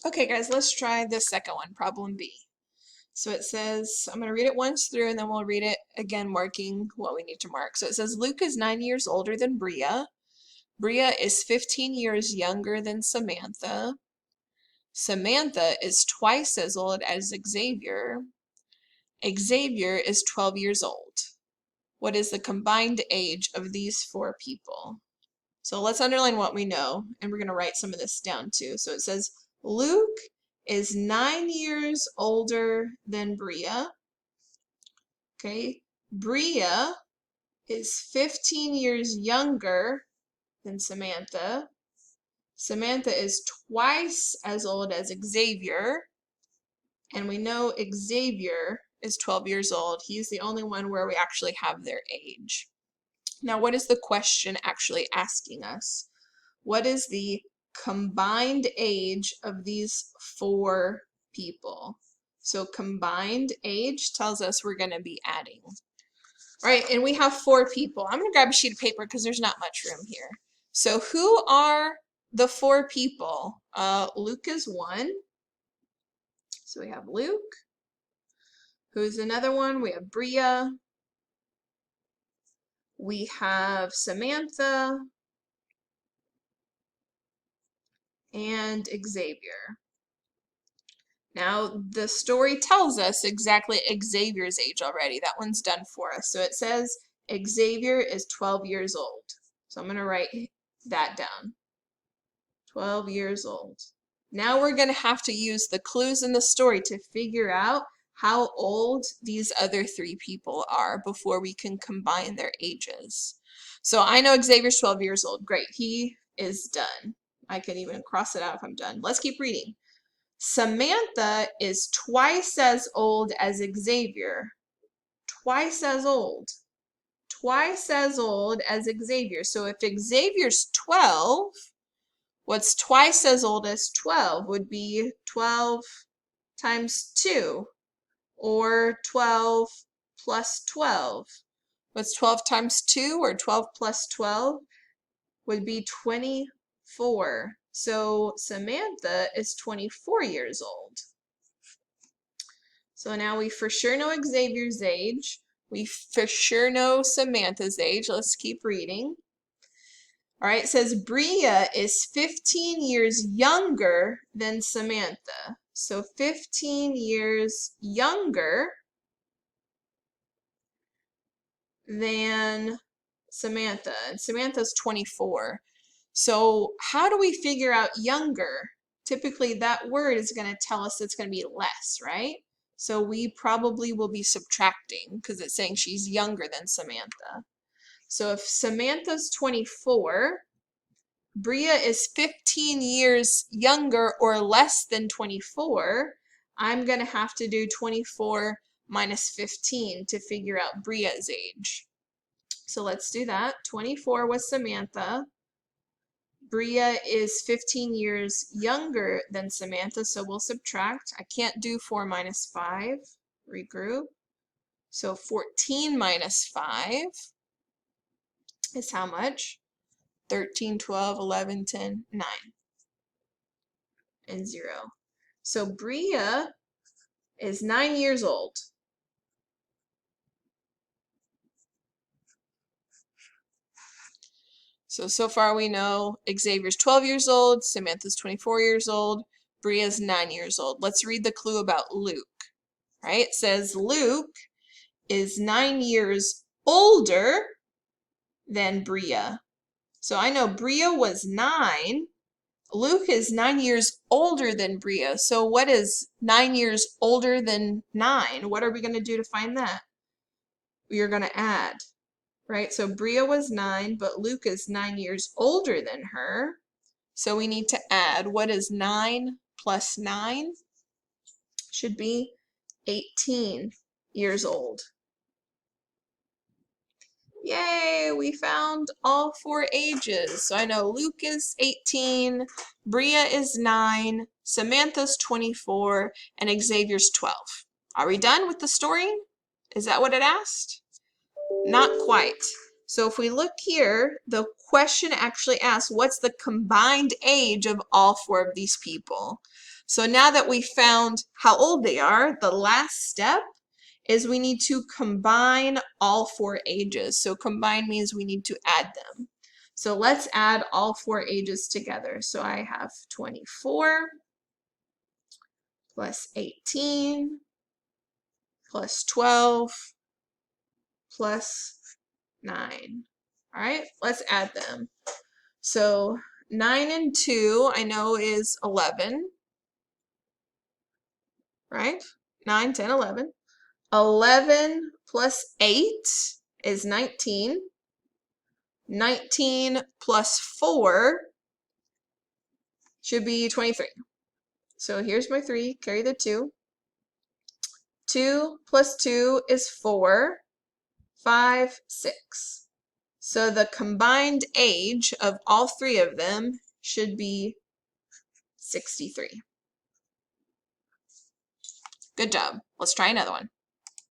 Okay, guys, let's try the second one, problem B. So it says, I'm going to read it once through and then we'll read it again, marking what we need to mark. So it says, Luke is 9 years older than Bria. Bria is 15 years younger than Samantha. Samantha is twice as old as Xavier. Xavier is 12 years old. What is the combined age of these four people? So let's underline what we know, and we're going to write some of this down too. So it says, Luke is 9 years older than Bria. Okay, Bria is 15 years younger than Samantha. Samantha is twice as old as Xavier. And we know Xavier is 12 years old. He's the only one where we actually have their age. Now, what is the question actually asking us? What is the combined age of these four people? So combined age tells us we're going to be adding. All right, and we have four people. I'm going to grab a sheet of paper because there's not much room here. So who are the four people? Luke is one. So we have Luke. Who's another one? We have Bria. We have Samantha. And Xavier. Now, the story tells us exactly Xavier's age already. That one's done for us. So it says Xavier is 12 years old. So I'm going to write that down. 12 years old. Now we're going to have to use the clues in the story to figure out how old these other three people are before we can combine their ages. So I know Xavier's 12 years old. Great. He is done. I can even cross it out if I'm done. Let's keep reading. Samantha is twice as old as Xavier. Twice as old. Twice as old as Xavier. So if Xavier's 12, what's twice as old as 12 would be 12 times 2, or 12 plus 12. What's 12 times 2, or 12 plus 12, would be 24. So Samantha is 24 years old. So now we for sure know Xavier's age. We for sure know Samantha's age. Let's keep reading. All right, it says Bria is 15 years younger than Samantha. So 15 years younger than Samantha. And Samantha's 24. So how do we figure out younger? Typically that word is going to tell us it's going to be less, right? So we probably will be subtracting because it's saying she's younger than Samantha. So if Samantha's 24, Bria is 15 years younger or less than 24, I'm going to have to do 24 minus 15 to figure out Bria's age. So let's do that. 24 was Samantha. Bria is 15 years younger than Samantha, so we'll subtract. I can't do 4 minus 5. Regroup. So 14 minus 5 is how much? 13, 12, 11, 10, 9. And 0. So Bria is 9 years old. So far we know Xavier's 12 years old, Samantha's 24 years old, Bria's 9 years old. Let's read the clue about Luke. Right? It says Luke is 9 years older than Bria. So I know Bria was 9. Luke is 9 years older than Bria. So what is 9 years older than 9? What are we going to do to find that? We are going to add. Right? So Bria was 9, but Luke is 9 years older than her. So we need to add. What is 9 plus 9? Should be 18 years old. Yay, we found all four ages. So I know Luke is 18, Bria is 9, Samantha's 24, and Xavier's 12. Are we done with the story? Is that what it asked? Not quite. So if we look here, the question actually asks, what's the combined age of all 4 of these people? So now that we found how old they are, the last step is we need to combine all 4 ages. So combine means we need to add them. So let's add all 4 ages together. So I have 24 plus 18 plus 12 plus 9. All right, let's add them. So 9 and 2 I know is 11, right? 9, 10, 11. 11 plus 8 is 19. 19 plus 4 should be 23. So here's my 3, carry the 2. 2 plus 2 is 4. 5, 6. So the combined age of all 3 of them should be 63. Good job. Let's try another one.